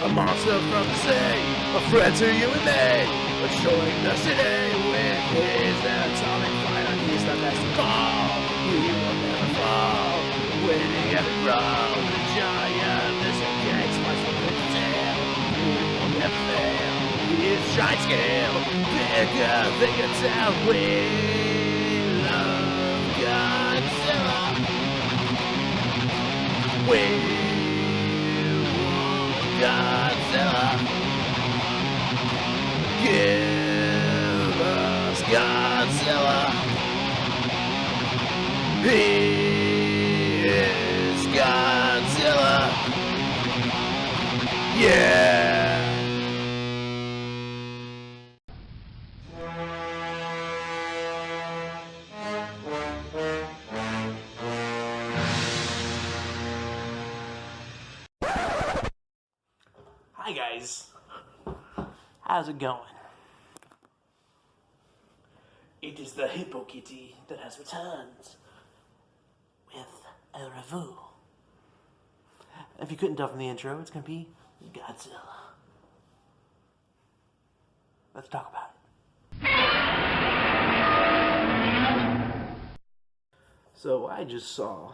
A monster from the sea, a threat to you and me, destroying the city with his atomic fire. He's the best of all, he will never fall, winning every round. The giant lizard king slices the big tail, he will never fail. His giant scale, bigger than your town. We love Godzilla. We Godzilla, give us Godzilla. He is Godzilla. Yeah. Hi guys, how's it going? It is the Hippokittie that has returned with a review. If you couldn't tell from the intro, it's gonna be Godzilla. Let's talk about it. So I just saw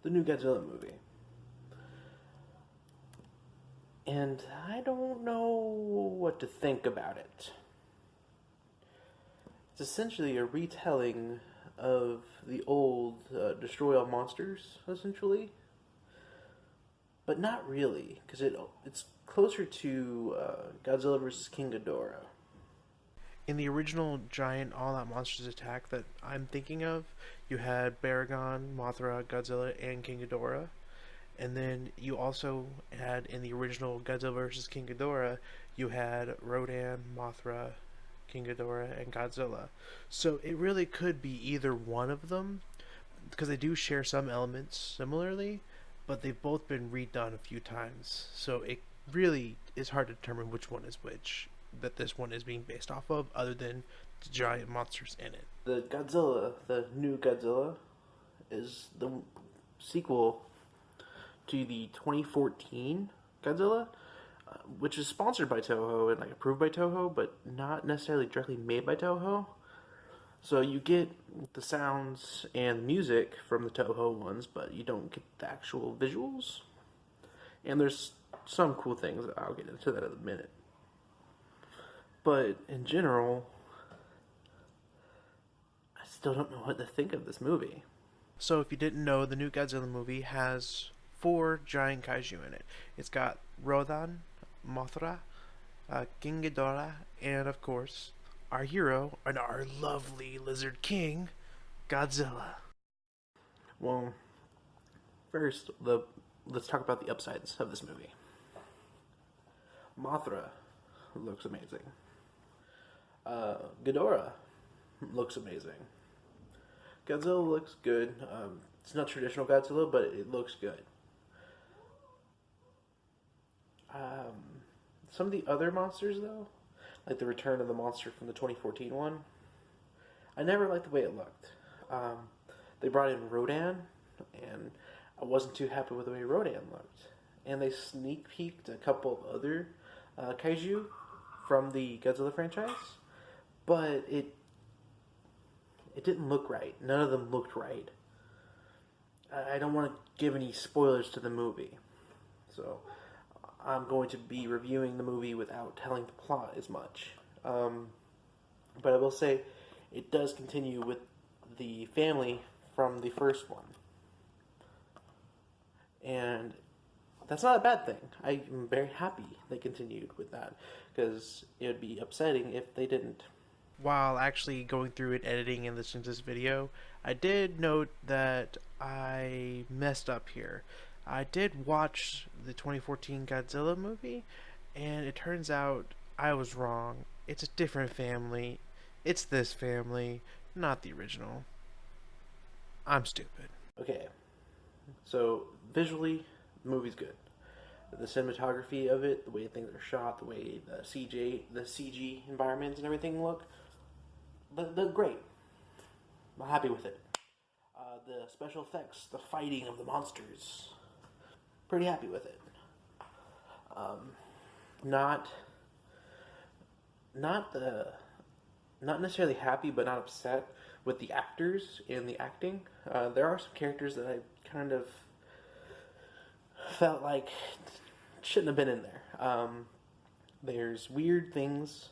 the new Godzilla movie. And I don't know what to think about it. It's essentially a retelling of the old Destroy All Monsters, essentially. But not really, because it's closer to Godzilla vs. King Ghidorah. In the original giant all-out monsters attack that I'm thinking of, you had Baragon, Mothra, Godzilla, and King Ghidorah. And then you also had, in the original Godzilla vs. King Ghidorah, you had Rodan, Mothra, King Ghidorah, and Godzilla. So it really could be either one of them, because they do share some elements similarly, but they've both been redone a few times. So it really is hard to determine which one is which, that this one is being based off of, other than the giant monsters in it. The Godzilla, the new Godzilla, is the sequel to the 2014 Godzilla, which is sponsored by Toho and approved by Toho, but not necessarily directly made by Toho. So you get the sounds and music from the Toho ones, but you don't get the actual visuals. And there's some cool things. I'll get into that in a minute. But in general, I still don't know what to think of this movie. So if you didn't know, the new Godzilla movie has 4 giant kaiju in it. It's got Rodan, Mothra, King Ghidorah, and of course, our hero and our lovely lizard king, Godzilla. Well, first, let's talk about the upsides of this movie. Mothra looks amazing. Ghidorah looks amazing. Godzilla looks good. It's not traditional Godzilla, but it looks good. Some of the other monsters, though, like the return of the monster from the 2014 one, I never liked the way it looked. They brought in Rodan, and I wasn't too happy with the way Rodan looked. And they sneak peeked a couple of other kaiju from the Godzilla franchise, but it didn't look right. None of them looked right. I don't want to give any spoilers to the movie, so I'm going to be reviewing the movie without telling the plot as much. But I will say, it does continue with the family from the first one. And that's not a bad thing. I'm very happy they continued with that, because it would be upsetting if they didn't. While actually going through and editing and listening to this video, I did note that I messed up here. I did watch the 2014 Godzilla movie, and it turns out I was wrong. It's a different family. It's this family, not the original. I'm stupid. Okay, so visually, the movie's good. The cinematography of it, the way things are shot, the way the CG environments and everything look, they're great. I'm happy with it. The special effects, the fighting of the monsters, pretty happy with it. Not not the not necessarily happy, but not upset with the actors and the acting. There are some characters that I kind of felt like shouldn't have been in there. There's weird things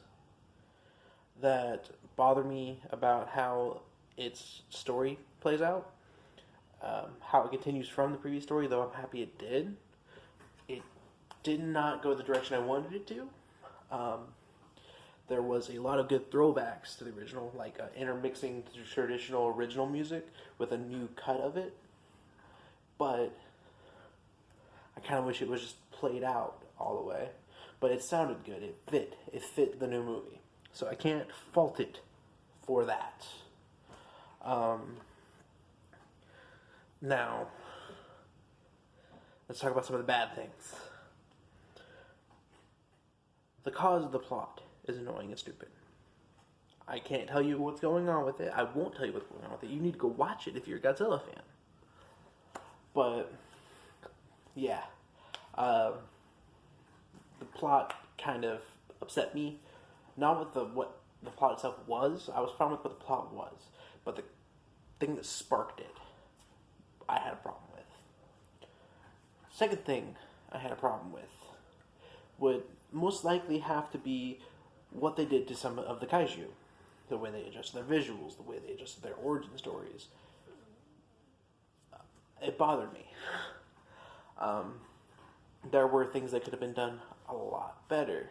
that bother me about how its story plays out, how it continues from the previous story, though I'm happy it did. It did not go the direction I wanted it to. There was a lot of good throwbacks to the original, like intermixing the traditional original music with a new cut of it. But I kind of wish it was just played out all the way. But it sounded good. It fit. It fit the new movie. So I can't fault it for that. Now, let's talk about some of the bad things. The cause of the plot is annoying and stupid. I can't tell you what's going on with it. I won't tell you what's going on with it. You need to go watch it if you're a Godzilla fan. But, yeah. The plot kind of upset me. Not with what the plot itself was. I was fine with what the plot was. But the thing that sparked it, I had a problem with. Second thing I had a problem with would most likely have to be what they did to some of the kaiju. The way they adjusted their visuals, the way they adjusted their origin stories. It bothered me. There were things that could have been done a lot better.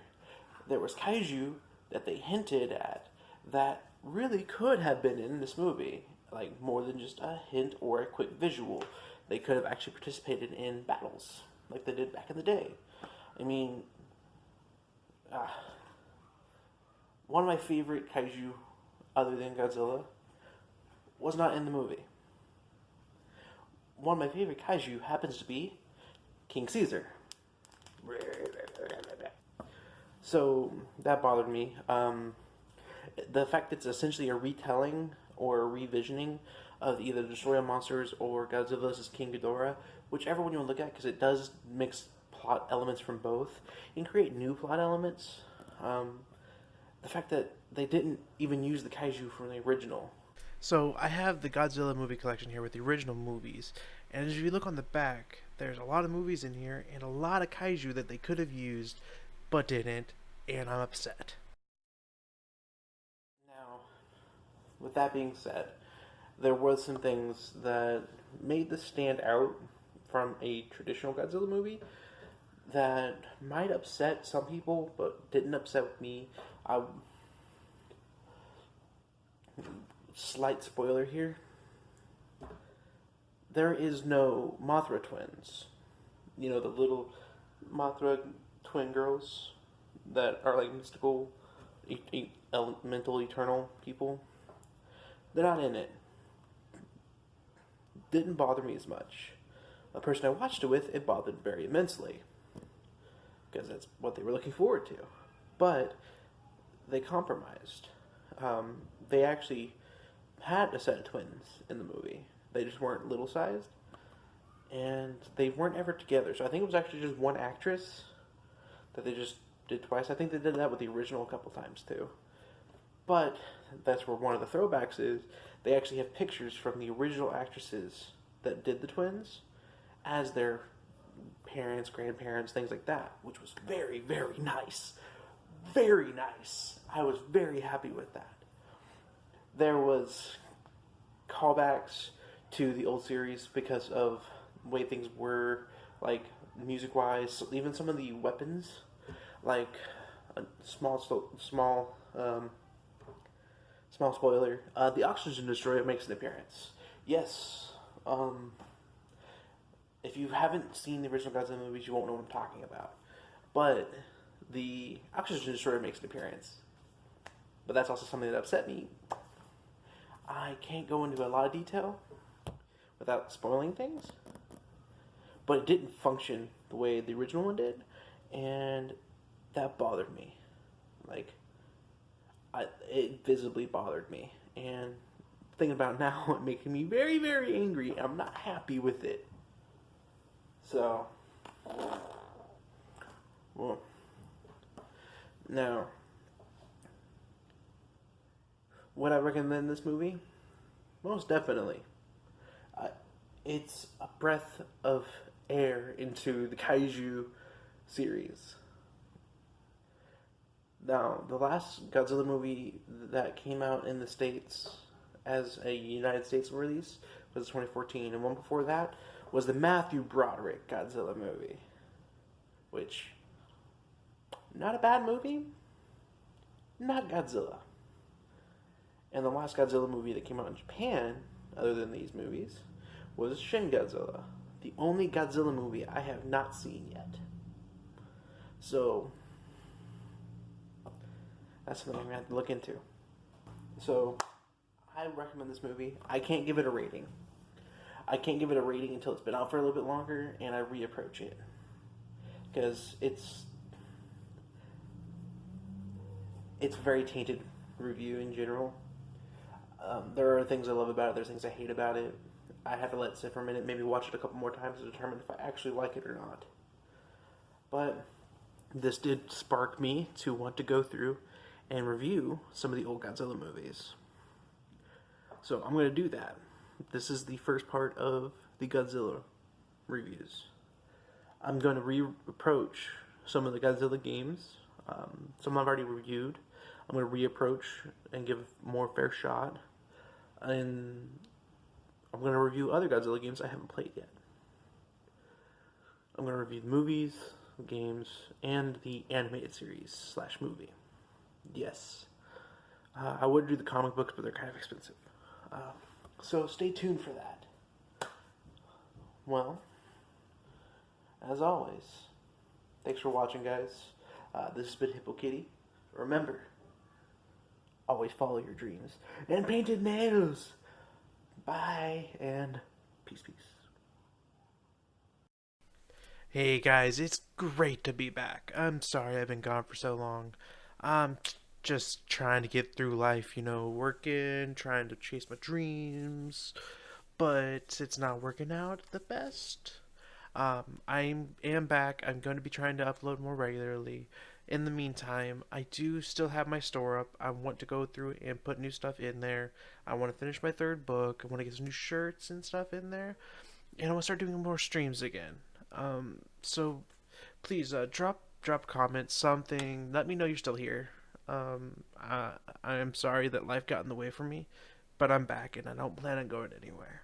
There was kaiju that they hinted at that really could have been in this movie. Like, more than just a hint or a quick visual. They could have actually participated in battles, like they did back in the day. I mean, one of my favorite kaiju, other than Godzilla, was not in the movie. One of my favorite kaiju happens to be King Caesar. So, that bothered me. The fact that it's essentially a retelling or a revisioning of either Destroy Monsters or Godzilla vs. King Ghidorah, whichever one you want to look at, because it does mix plot elements from both and create new plot elements. The fact that they didn't even use the kaiju from the original. So I have the Godzilla movie collection here with the original movies, and as you look on the back, there's a lot of movies in here and a lot of kaiju that they could have used but didn't, and I'm upset. Now, with that being said, there was some things that made this stand out from a traditional Godzilla movie that might upset some people, but didn't upset me. Slight spoiler here. There is no Mothra twins. You know, the little Mothra twin girls that are like mystical, elemental, eternal people. They're not in it. Didn't bother me as much. The person I watched it with, it bothered very immensely. Because that's what they were looking forward to. But they compromised. They actually had a set of twins in the movie. They just weren't little sized. And they weren't ever together. So I think it was actually just one actress that they just did twice. I think they did that with the original a couple times too. But that's where one of the throwbacks is. They actually have pictures from the original actresses that did the twins as their parents, grandparents, things like that, which was very, very nice. Very nice. I was very happy with that. There was callbacks to the old series because of the way things were, like music-wise, even some of the weapons, like a small spoiler, the Oxygen Destroyer makes an appearance. Yes, if you haven't seen the original Godzilla movies, you won't know what I'm talking about. But the Oxygen Destroyer makes an appearance. But that's also something that upset me. I can't go into a lot of detail without spoiling things. But it didn't function the way the original one did. And that bothered me. Like, it visibly bothered me. And thinking about it now, it making me very, very angry. I'm not happy with it. So, Now, would I recommend this movie? Most definitely. Uh, it's a breath of air into the kaiju series. Now, the last Godzilla movie that came out in the States as a United States release was 2014, and one before that was the Matthew Broderick Godzilla movie, which, not a bad movie, not Godzilla. And the last Godzilla movie that came out in Japan, other than these movies, was Shin Godzilla, the only Godzilla movie I have not seen yet. So, that's something I'm going to have to look into. So, I recommend this movie. I can't give it a rating. I can't give it a rating until it's been out for a little bit longer and I reapproach it. Because it's a very tainted review in general. There are things I love about it, there's things I hate about it. I have to let it sit for a minute, maybe watch it a couple more times to determine if I actually like it or not. But this did spark me to want to go through and review some of the old Godzilla movies. So I'm going to do that. This is the first part of the Godzilla reviews. I'm going to reapproach some of the Godzilla games. Some I've already reviewed. I'm going to reapproach and give more fair shot. And I'm going to review other Godzilla games I haven't played yet. I'm going to review the movies, games, and the animated series / movie. Yes. I would do the comic books, but they're kind of expensive. So stay tuned for that. Well, as always, thanks for watching, guys. This has been Hippokittie. Remember, always follow your dreams. And painted nails! Bye, and peace. Hey guys, it's great to be back. I'm sorry I've been gone for so long. I'm just trying to get through life, working, trying to chase my dreams, but it's not working out the best. I am back. I'm going to be trying to upload more regularly. In the meantime, I do still have my store up. I want to go through and put new stuff in there. I want to finish my third book. I want to get some new shirts and stuff in there. And I want to start doing more streams again. So please drop comments, something. Let me know you're still here. I am sorry that life got in the way for me, but I'm back and I don't plan on going anywhere.